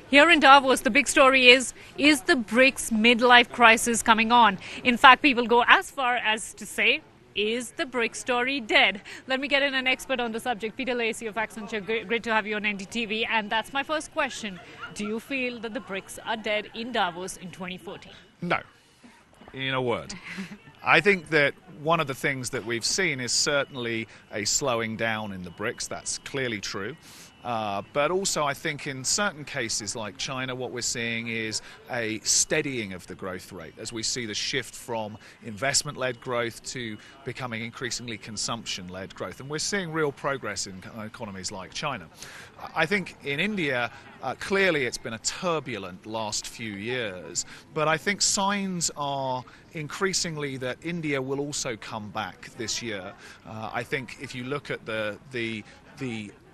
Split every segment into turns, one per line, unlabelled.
Here in Davos, the big story is the BRICS midlife crisis coming on? In fact, people go as far as to say, is the BRICS story dead? Let me get in an expert on the subject, Peter Lacy of Accenture. Great to have you on NDTV. And that's my first question. Do you feel that the BRICS are dead in Davos in 2014?
No, in a word. I think that one of the things that we've seen is certainly a slowing down in the BRICS. That's clearly true. But also I think in certain cases like China, what we're seeing is a steadying of the growth rate as we see the shift from investment-led growth to becoming increasingly consumption-led growth. And we're seeing real progress in economies like China. I think in India, clearly it's been a turbulent last few years, but I think signs are increasingly that India will also come back this year. I think if you look at the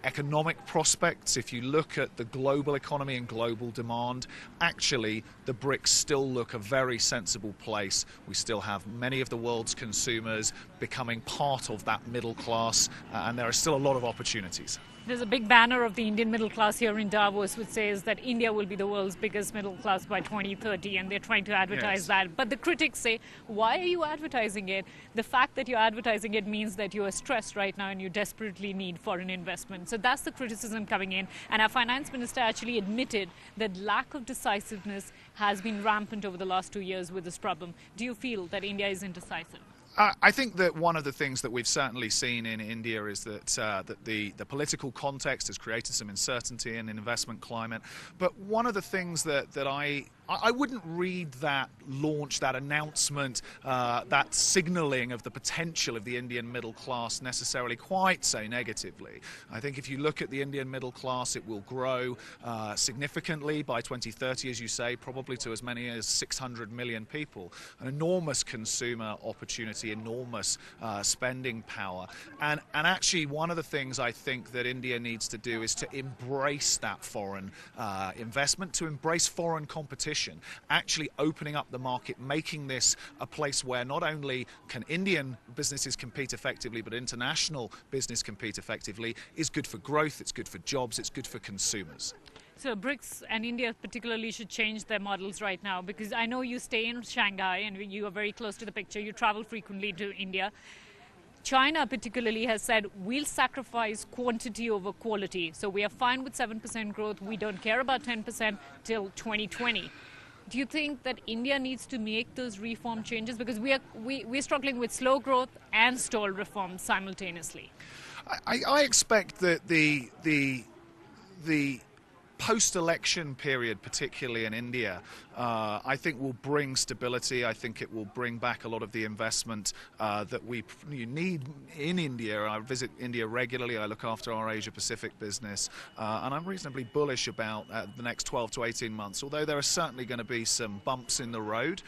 economic prospects, if you look at the global economy and global demand, actually the BRICS still look a very sensible place. We still have many of the world's consumers becoming part of that middle class, and there are still a lot of opportunities.
There's a big banner of the Indian middle class here in Davos which says that India will be the world's biggest middle class by 2030, and they're trying to advertise that. But the critics say, why are you advertising it? The fact that you're advertising it means that you are stressed right now and you desperately need foreign investment. So that's the criticism coming in. And our finance minister actually admitted that lack of decisiveness has been rampant over the last 2 years with this problem. Do you feel that India is indecisive?
I think that one of the things that we've certainly seen in India is that the political context has created some uncertainty in an investment climate. But one of the things that I wouldn't read that launch, that announcement, that signalling of the potential of the Indian middle class necessarily quite so negatively. I think if you look at the Indian middle class, it will grow significantly by 2030, as you say, probably to as many as 600 million people. An enormous consumer opportunity, enormous spending power. And actually one of the things I think that India needs to do is to embrace that foreign investment, to embrace foreign competition. Actually opening up the market, making this a place where not only can Indian businesses compete effectively, but international business compete effectively, is good for growth, it's good for jobs, it's good for consumers.
So BRICS and India particularly should change their models right now, because I know you stay in Shanghai and you are very close to the picture, you travel frequently to India. China particularly has said, we'll sacrifice quantity over quality. So we are fine with 7% growth. We don't care about 10% till 2020. Do you think that India needs to make those reform changes? Because we're struggling with slow growth and stalled reforms simultaneously.
I expect that the post-election period, particularly in India, I think will bring stability. I think it will bring back a lot of the investment that we need in India. I visit India regularly. I look after our Asia-Pacific business, and I'm reasonably bullish about the next 12 to 18 months, although there are certainly going to be some bumps in the road.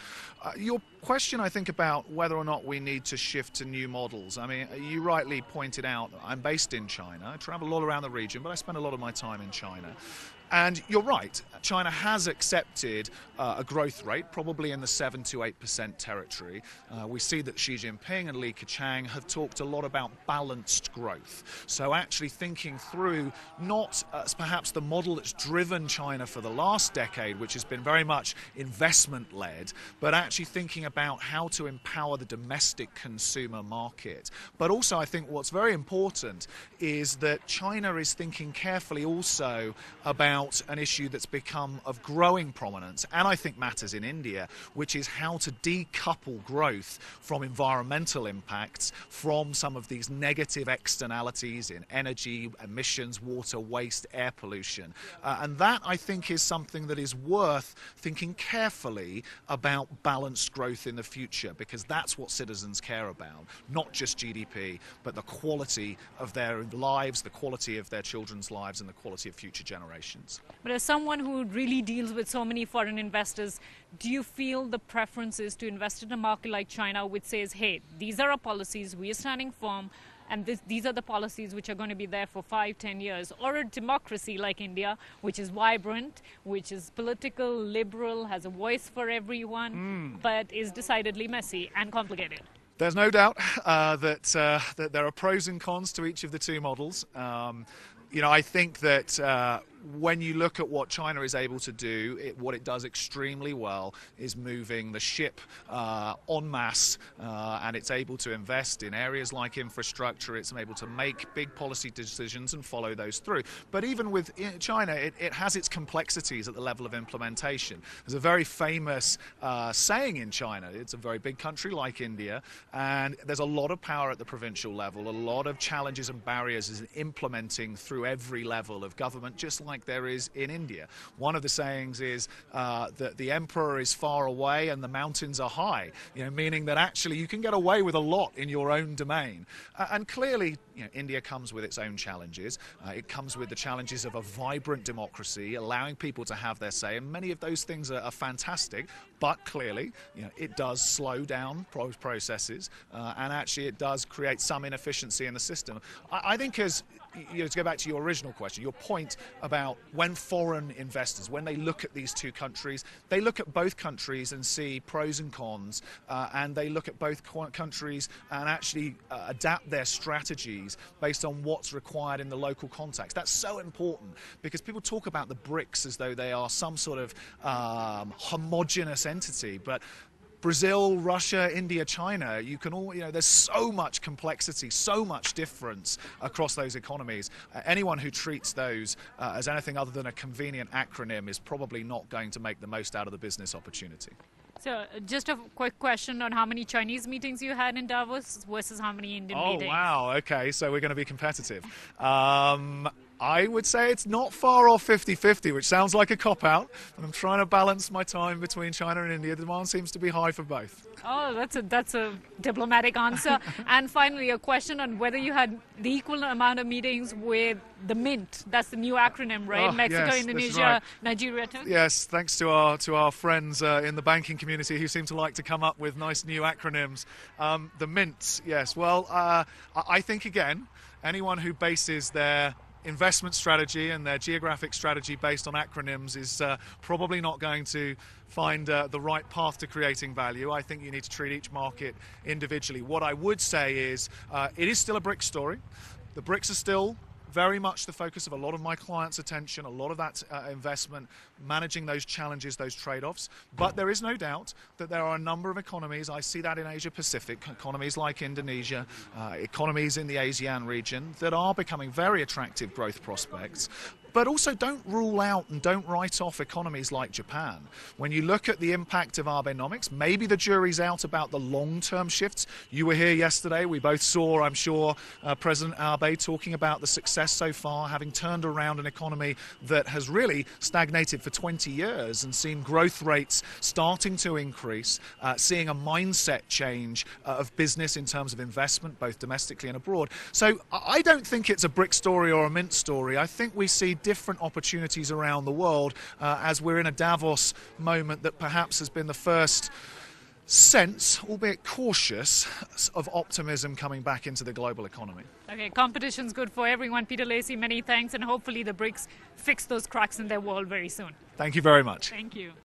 Your question, I think, about whether or not we need to shift to new models. I mean, you rightly pointed out, I'm based in China. I travel all around the region, but I spend a lot of my time in China. And you're right, China has accepted a growth rate, probably in the 7 to 8% territory. We see that Xi Jinping and Li Keqiang have talked a lot about balanced growth. So actually thinking through not perhaps the model that's driven China for the last decade, which has been very much investment-led, but actually thinking about how to empower the domestic consumer market. But also I think what's very important is that China is thinking carefully also about an issue that's become of growing prominence, and I think matters in India, which is how to decouple growth from environmental impacts, from some of these negative externalities in energy, emissions, water, waste, air pollution. And that, I think, is something that is worth thinking carefully about balanced growth in the future, because that's what citizens care about, not just GDP, but the quality of their lives, the quality of their children's lives, and the quality of future generations.
But as someone who really deals with so many foreign investors, do you feel the preference is to invest in a market like China, which says, hey, these are our policies, we are standing firm, and these are the policies which are going to be there for 5, 10 years, or a democracy like India, which is vibrant, which is political, liberal, has a voice for everyone, but is decidedly messy and complicated?
There's no doubt that there are pros and cons to each of the two models. You know, I think that when you look at what China is able to do, what it does extremely well is moving the ship en masse, and it's able to invest in areas like infrastructure. It's able to make big policy decisions and follow those through. But even with China, it has its complexities at the level of implementation. There's a very famous saying in China. It's a very big country like India, and there's a lot of power at the provincial level, a lot of challenges and barriers in implementing through every level of government, just like there is in India. One of the sayings is that the emperor is far away and the mountains are high, meaning that actually you can get away with a lot in your own domain. And clearly, India comes with its own challenges. It comes with the challenges of a vibrant democracy, allowing people to have their say, and many of those things are fantastic, but clearly, it does slow down processes, and actually it does create some inefficiency in the system. I think as to go back to your original question, your point about when foreign investors, when they look at these two countries, they look at both countries and see pros and cons, and they look at both countries and actually adapt their strategies based on what's required in the local context. That's so important because people talk about the BRICS as though they are some sort of homogenous entity, but Brazil, Russia, India, China, you can all, there's so much complexity, so much difference across those economies. Anyone who treats those as anything other than a convenient acronym is probably not going to make the most out of the business opportunity.
So just a quick question on how many Chinese meetings you had in Davos versus how many Indian meetings?
Oh, wow. Okay, so we're going to be competitive. I would say it's not far off 50-50, which sounds like a cop-out. I'm trying to balance my time between China and India. The demand seems to be high for both.
Oh, that's a diplomatic answer. And finally, a question on whether you had the equal amount of meetings with the MINT. That's the new acronym, right?
Oh,
Mexico,
yes,
Indonesia,
right.
Nigeria too?
Yes, thanks to our friends in the banking community who seem to like to come up with nice new acronyms. The MINT, yes. Well, I think, again, anyone who bases their investment strategy and their geographic strategy based on acronyms is probably not going to find the right path to creating value. I think you need to treat each market individually. What I would say is it is still a BRICS story. The BRICS are still very much the focus of a lot of my clients' attention, a lot of that investment, managing those challenges, those trade-offs. But there is no doubt that there are a number of economies, I see that in Asia Pacific, economies like Indonesia, economies in the ASEAN region, that are becoming very attractive growth prospects. But also don't rule out and don't write off economies like Japan. When you look at the impact of Abenomics, maybe the jury's out about the long-term shifts. You were here yesterday. We both saw, I'm sure, President Abe talking about the success so far, having turned around an economy that has really stagnated for 20 years and seen growth rates starting to increase, seeing a mindset change of business in terms of investment, both domestically and abroad. So I don't think it's a BRIC story or a MINT story. I think we see different opportunities around the world as we're in a Davos moment that perhaps has been the first sense, albeit cautious, of optimism coming back into the global economy.
Okay, competition's good for everyone. Peter Lacy, many thanks, and hopefully the BRICS fix those cracks in their wall very soon.
Thank you very much.
Thank you.